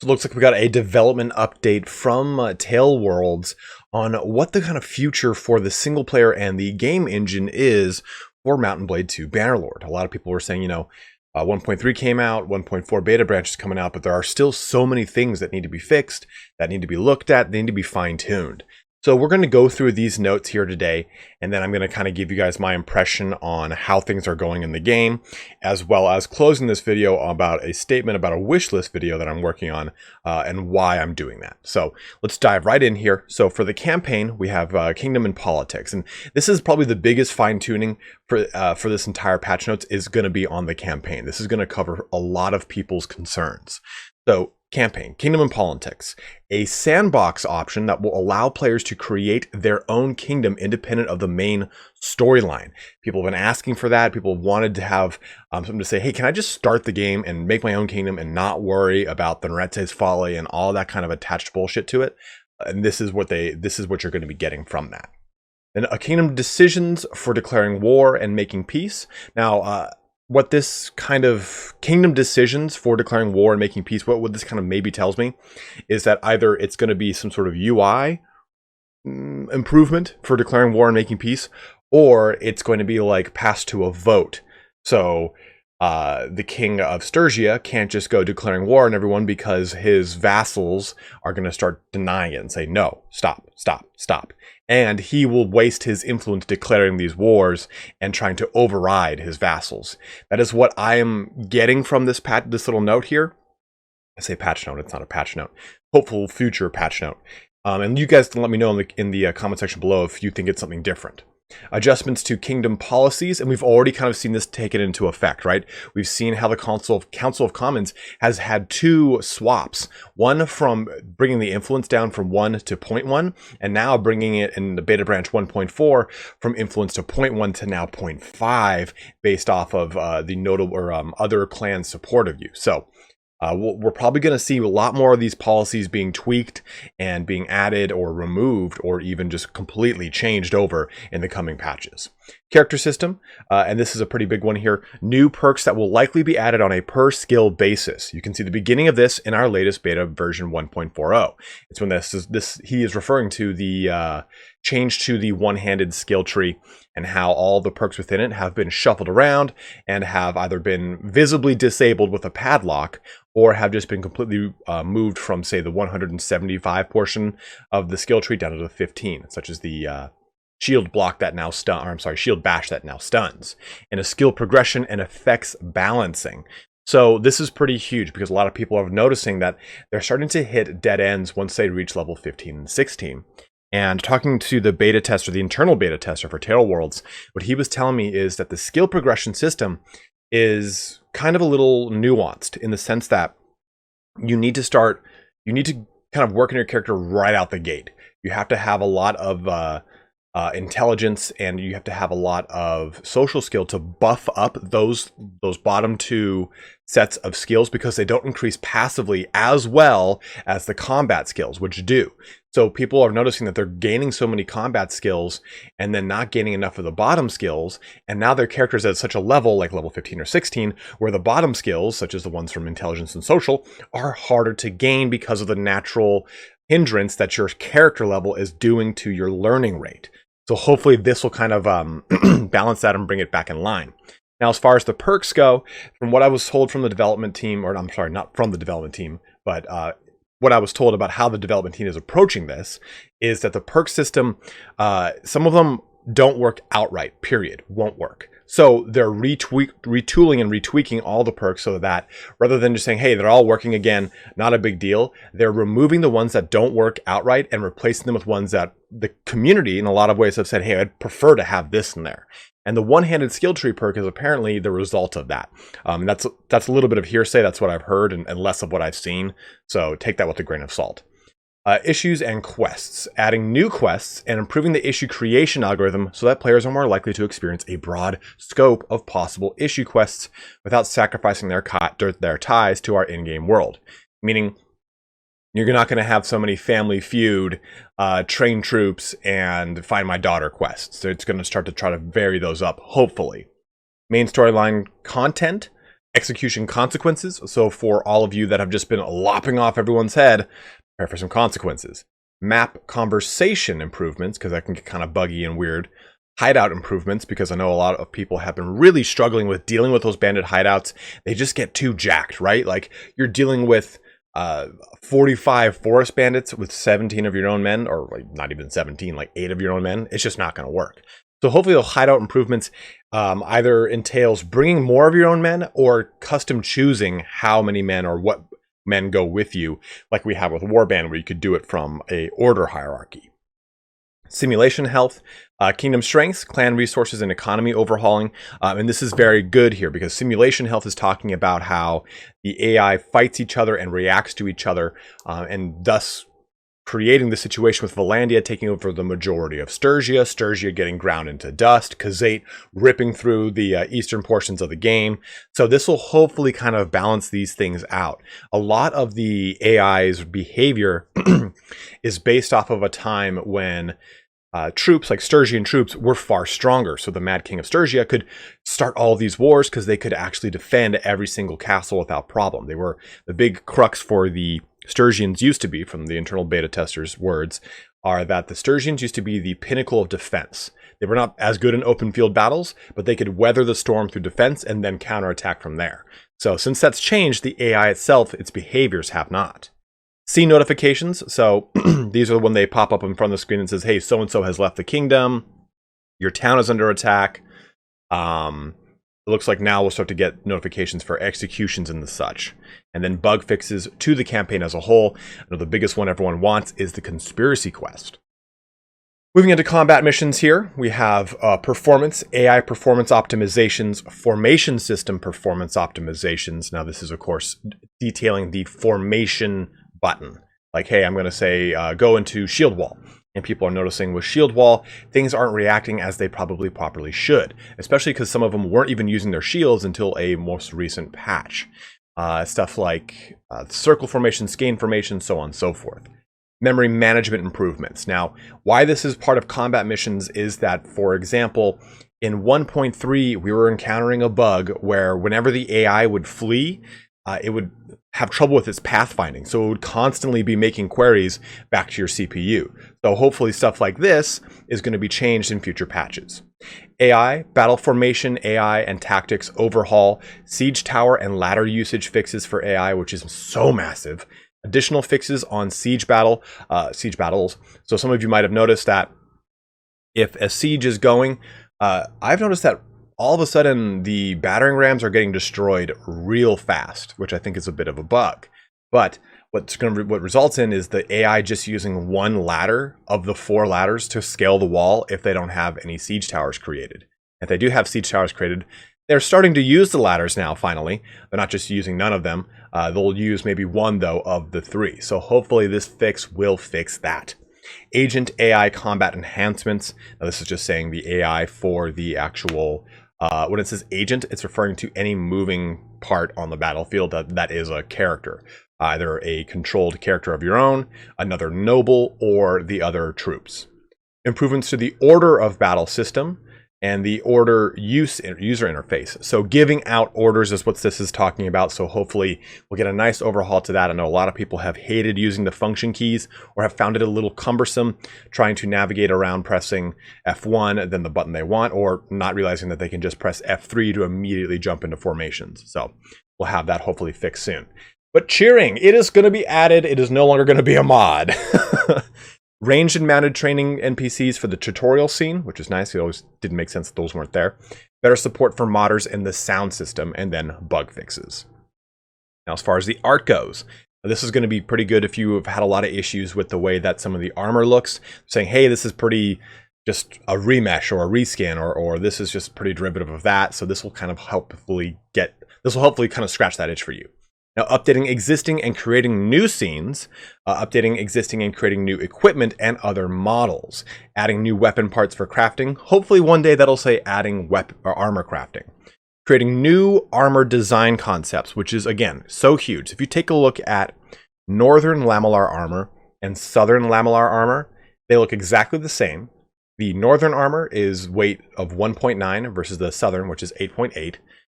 So it looks like we got a development update from TaleWorlds on what the kind of future for the single player and the game engine is for Mount & Blade 2 Bannerlord. A lot of people were saying, 1.3 came out, 1.4 beta branch is coming out, but there are still so many things that need to be fixed, that need to be looked at, they need to be fine-tuned. So we're going to go through these notes here today, and then I'm going to kind of give you guys my impression on how things are going in the game, as well as closing this video about a statement about a wish list video that I'm working on and why I'm doing that. So let's dive right in here. So for the campaign, we have Kingdom and Politics, and this is probably the biggest fine-tuning for this entire patch notes is going to be on the campaign. This is going to cover a lot of people's concerns. So campaign, Kingdom and Politics, a sandbox option that will allow players to create their own kingdom independent of the main storyline. People have been asking for that. People have wanted to have something to say, hey, can I just start the game and make my own kingdom and not worry about the Neretze's Folly and all that kind of attached bullshit to it? And this is what you're going to be getting from that. Then a kingdom decisions for declaring war and making peace. Now, what this kind of kingdom decisions for declaring war and making peace, what this kind of maybe tells me is that either it's going to be some sort of UI improvement for declaring war and making peace, or it's going to be like passed to a vote. So the king of Sturgia can't just go declaring war on everyone because his vassals are going to start denying it and say, no, stop, stop, stop. And he will waste his influence declaring these wars and trying to override his vassals. That is what I am getting from this little note here. I say patch note, it's not a patch note. Hopeful future patch note. And you guys can let me know in the comment section below if you think it's something different. Adjustments to kingdom policies, and we've already kind of seen this taken into effect, right? We've seen how the Council of Commons has had two swaps, one from bringing the influence down from 1 to 0.1, and now bringing it in the beta branch 1.4 from influence to 0.1 to now 0.5 based off of the notable or other clans' support of you. So we're probably going to see a lot more of these policies being tweaked and being added or removed or even just completely changed over in the coming patches. Character system, and this is a pretty big one here. New perks that will likely be added on a per skill basis. You can see the beginning of this in our latest beta version 1.40. It's when he is referring to the change to the one-handed skill tree and how all the perks within it have been shuffled around and have either been visibly disabled with a padlock or have just been completely moved from, say, the 175 portion of the skill tree down to the 15, such as the shield block that now shield bash that now stuns, and a skill progression and effects balancing. So this is pretty huge because a lot of people are noticing that they're starting to hit dead ends once they reach level 15 and 16. And talking to the beta tester, the internal beta tester for TaleWorlds, what he was telling me is that the skill progression system is kind of a little nuanced in the sense that you need to kind of work in your character right out the gate. You have to have a lot of intelligence, and you have to have a lot of social skill to buff up those bottom two sets of skills because they don't increase passively as well as the combat skills, which do. So people are noticing that they're gaining so many combat skills and then not gaining enough of the bottom skills, and now their character's at such a level like level 15 or 16 where the bottom skills, such as the ones from intelligence and social, are harder to gain because of the natural hindrance that your character level is doing to your learning rate. So hopefully this will kind of balance that and bring it back in line. Now, as far as the perks go, from what I was told from the development team, or I'm sorry, not from the development team, but what I was told about how the development team is approaching this is that the perk system, some of them don't work outright, period, won't work. So they're retooling and retweaking all the perks so that rather than just saying, hey, they're all working again, not a big deal, they're removing the ones that don't work outright and replacing them with ones that the community in a lot of ways have said, hey, I'd prefer to have this in there. And the one-handed skill tree perk is apparently the result of that. That's a little bit of hearsay. That's what I've heard and less of what I've seen. So take that with a grain of salt. Issues and quests, adding new quests and improving the issue creation algorithm so that players are more likely to experience a broad scope of possible issue quests without sacrificing their ties to our in-game world. Meaning, you're not going to have so many Family Feud, train troops, and find my daughter quests. So it's going to start to try to vary those up, hopefully. Main storyline content Execution consequences. So for all of you that have just been lopping off everyone's head, prepare for some consequences. Map conversation improvements, because that can get kind of buggy and weird. Hideout improvements, because I know a lot of people have been really struggling with dealing with those bandit hideouts. They just get too jacked, right? Like you're dealing with 45 forest bandits with 17 of your own men, or like not even 17, like 8 of your own men. It's just not going to work. So hopefully those hideout improvements either entails bringing more of your own men or custom choosing how many men or what men go with you, like we have with Warband, where you could do it from a order hierarchy. Simulation health, kingdom strengths, clan resources, and economy overhauling. And this is very good here because simulation health is talking about how the AI fights each other and reacts to each other, and thus creating the situation with Valandia taking over the majority of Sturgia, Sturgia getting ground into dust, Khazate ripping through the eastern portions of the game. So this will hopefully kind of balance these things out. A lot of the AI's behavior is based off of a time when troops like Sturgian troops were far stronger. So the Mad King of Sturgia could start all these wars because they could actually defend every single castle without problem. They were the big crux for the Sturgians used to be, from the internal beta testers' words, are that the Sturgians used to be the pinnacle of defense. They were not as good in open field battles, but they could weather the storm through defense and then counterattack from there. So since that's changed, the AI itself, its behaviors have not. See notifications. So these are when they pop up in front of the screen and says, hey, so-and-so has left the kingdom. Your town is under attack. It looks like now we'll start to get notifications for executions and the such. And then bug fixes to the campaign as a whole. I know the biggest one everyone wants is the conspiracy quest. Moving into combat missions here, we have performance, AI performance optimizations, formation system performance optimizations. Now this is, of course, detailing the formation button. Like, hey, I'm going to say go into shield wall. And people are noticing with shield wall, things aren't reacting as they probably properly should, especially because some of them weren't even using their shields until a most recent patch. Stuff like circle formation, skein formation, so on and so forth. Memory management improvements. Now, why this is part of combat missions is that, for example, in 1.3, we were encountering a bug where whenever the AI would flee, it would have trouble with its pathfinding. So it would constantly be making queries back to your CPU. So hopefully stuff like this is going to be changed in future patches. AI, battle formation, AI, and tactics overhaul, siege tower and ladder usage fixes for AI, which is so massive. Additional fixes on siege battles. So some of you might have noticed that if a siege is going, I've noticed that all of a sudden the battering rams are getting destroyed real fast, which I think is a bit of a bug. But what results in is the AI just using one ladder of the 4 ladders to scale the wall if they don't have any siege towers created. If they do have siege towers created, they're starting to use the ladders now, finally. They're not just using none of them. They'll use maybe 1, though, of the 3. So hopefully this fix will fix that. Agent AI combat enhancements. Now this is just saying the AI for the actual... when it says agent, it's referring to any moving part on the battlefield that is a character. Either a controlled character of your own, another noble, or the other troops. Improvements to the order of battle system and the order user interface. So giving out orders is what this is talking about. So hopefully we'll get a nice overhaul to that. I know a lot of people have hated using the function keys or have found it a little cumbersome trying to navigate around pressing F1, then the button they want, or not realizing that they can just press F3 to immediately jump into formations. So we'll have that hopefully fixed soon. But cheering, it is going to be added. It is no longer going to be a mod. Ranged and mounted training NPCs for the tutorial scene, which is nice. It always didn't make sense that those weren't there. Better support for modders in the sound system, and then bug fixes. Now, as far as the art goes, this is going to be pretty good if you have had a lot of issues with the way that some of the armor looks. Saying, hey, this is pretty just a remesh or a reskin, or this is just pretty derivative of that. So this will kind of hopefully kind of scratch that itch for you. Now, updating existing and creating new scenes, updating existing and creating new equipment and other models, adding new weapon parts for crafting. Hopefully one day that'll say adding armor crafting. Creating new armor design concepts, which is, again, so huge. If you take a look at Northern Lamellar armor and Southern Lamellar armor, they look exactly the same. The Northern armor is weight of 1.9 versus the Southern, which is 8.8.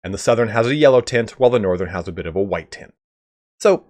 And the southern has a yellow tint, while the northern has a bit of a white tint. So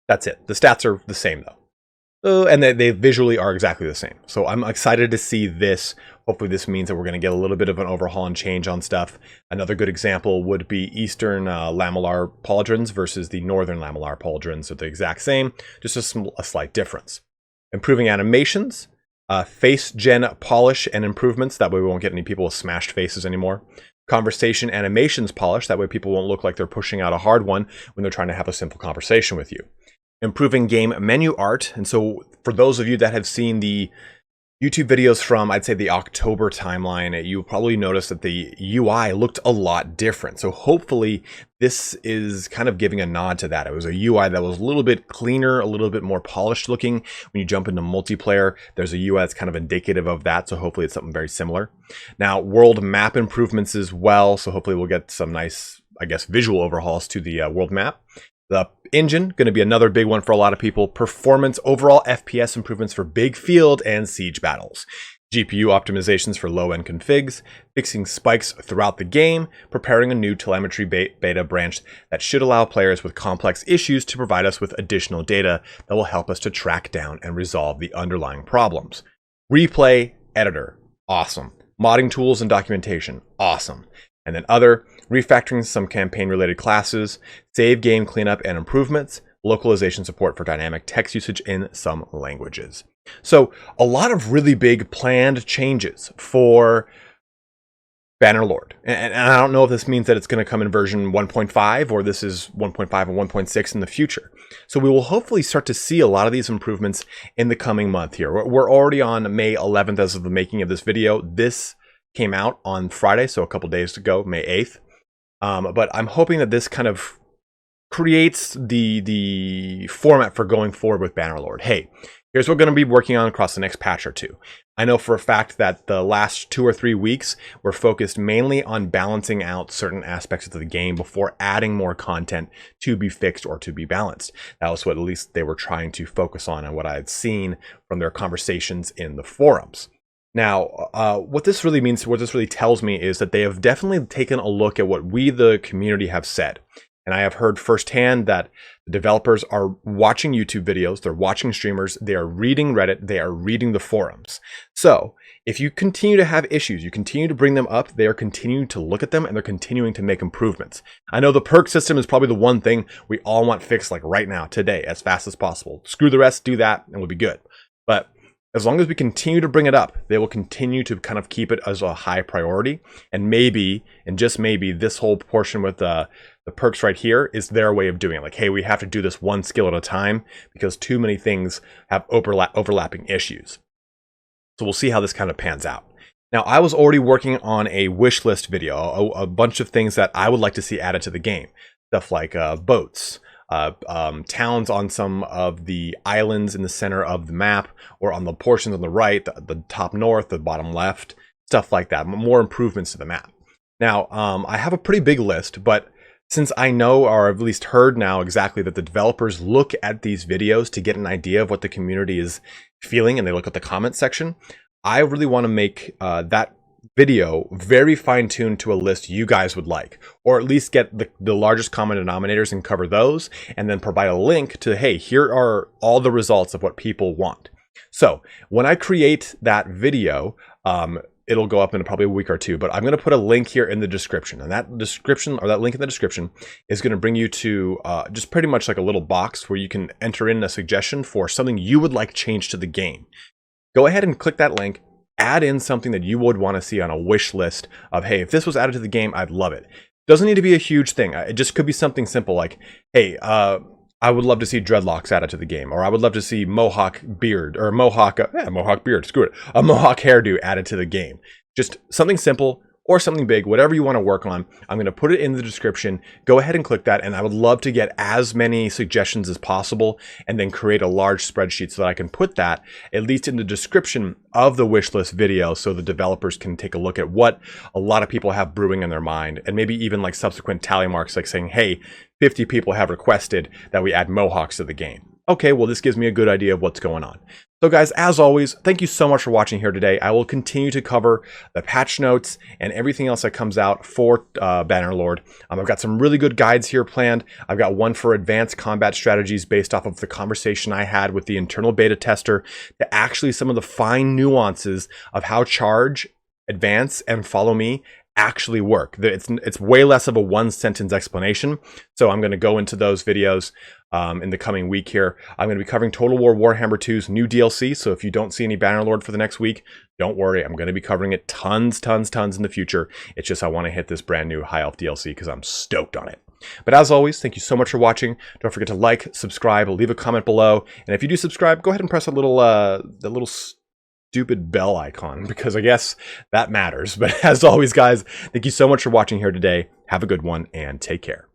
that's it. The stats are the same, though. And they visually are exactly the same. So I'm excited to see this. Hopefully this means that we're going to get a little bit of an overhaul and change on stuff. Another good example would be Eastern lamellar pauldrons versus the Northern lamellar pauldrons. So they're the exact same, just a slight difference. Improving animations, face gen polish and improvements. That way we won't get any people with smashed faces anymore. Conversation animations polish. That way people won't look like they're pushing out a hard one when they're trying to have a simple conversation with you. Improving game menu art. And so for those of you that have seen the YouTube videos from, I'd say, the October timeline, you probably noticed that the UI looked a lot different. So hopefully this is kind of giving a nod to that. It was a UI that was a little bit cleaner, a little bit more polished looking. When you jump into multiplayer, there's a UI that's kind of indicative of that. So hopefully it's something very similar. Now, world map improvements as well. So hopefully we'll get some nice, I guess, visual overhauls to the world map. The engine, going to be another big one for a lot of people. Performance, overall FPS improvements for big field and siege battles. GPU optimizations for low-end configs. Fixing spikes throughout the game. Preparing a new telemetry beta branch that should allow players with complex issues to provide us with additional data that will help us to track down and resolve the underlying problems. Replay editor, awesome. Modding tools and documentation, awesome. And then other, refactoring some campaign-related classes, save game cleanup and improvements, localization support for dynamic text usage in some languages. So a lot of really big planned changes for Bannerlord. And I don't know if this means that it's going to come in version 1.5 or this is 1.5 and 1.6 in the future. So we will hopefully start to see a lot of these improvements in the coming month here. We're already on May 11th as of the making of this video. This came out on Friday, so a couple days ago, May 8th. But I'm hoping that this kind of creates the format for going forward with Bannerlord. Hey, here's what we're going to be working on across the next patch or two. I know for a fact that the last 2 or 3 weeks were focused mainly on balancing out certain aspects of the game before adding more content to be fixed or to be balanced. That was what at least they were trying to focus on and what I had seen from their conversations in the forums. Now, what this really means, what this really tells me is that they have definitely taken a look at what we, the community, have said. And I have heard firsthand that the developers are watching YouTube videos, they're watching streamers, they are reading Reddit, they are reading the forums. So if you continue to have issues, you continue to bring them up, they are continuing to look at them and they're continuing to make improvements. I know the perk system is probably the one thing we all want fixed like right now, today, as fast as possible. Screw the rest, do that, and we'll be good. But as long as we continue to bring it up, they will continue to kind of keep it as a high priority. And maybe, and just maybe, this whole portion with the perks right here is their way of doing it. Like, hey, we have to do this one skill at a time because too many things have overlapping issues. So we'll see how this kind of pans out. Now, I was already working on a wish list video, a bunch of things that I would like to see added to the game. Stuff like boats, towns on some of the islands in the center of the map or on the portions on the right, the top north, the bottom left, stuff like that. More improvements to the map. Now, I have a pretty big list, but since I know, or at least heard now exactly that the developers look at these videos to get an idea of what the community is feeling and they look at the comment section, I really want to make that video very fine-tuned to a list you guys would like, or at least get the largest common denominators and cover those, and then provide a link to, hey, here are all the results of what people want. So when I create that video, it'll go up in probably a week or two, but I'm going to put a link here in the description, and that description, or that link in the description, is going to bring you to just pretty much like a little box where you can enter in a suggestion for something you would like changed to the game. Go ahead and click that link. Add in something that you would want to see on a wish list of, hey, if this was added to the game, I'd love it. Doesn't need to be a huge thing. It just could be something simple like, hey, I would love to see dreadlocks added to the game, or I would love to see mohawk beard, or mohawk beard, screw it, a mohawk hairdo added to the game. Just something simple or something big, whatever you want to work on. I'm going to put it in the description. Go ahead and click that, and I would love to get as many suggestions as possible and then create a large spreadsheet so that I can put that at least in the description of the wish list video so the developers can take a look at what a lot of people have brewing in their mind, and maybe even like subsequent tally marks like saying, hey, 50 people have requested that we add mohawks to the game. okay, well, this gives me a good idea of what's going on. So guys, as always, thank you so much for watching here today. I will continue to cover the patch notes and everything else that comes out for Bannerlord. I've got some really good guides here planned. I've got one for advanced combat strategies based off of the conversation I had with the internal beta tester to actually some of the fine nuances of how charge, advance, and follow me actually work. It's way less of a one-sentence explanation. So I'm going to go into those videos in the coming week here. I'm going to be covering Total War Warhammer 2's new DLC. So if you don't see any Bannerlord for the next week, don't worry. I'm going to be covering it tons in the future. It's just I want to hit this brand new High Elf DLC because I'm stoked on it. But as always, thank you so much for watching. Don't forget to like, subscribe, leave a comment below. And if you do subscribe, go ahead and press that little stupid bell icon, because I guess that matters. But as always, guys, thank you so much for watching here today. Have a good one and take care.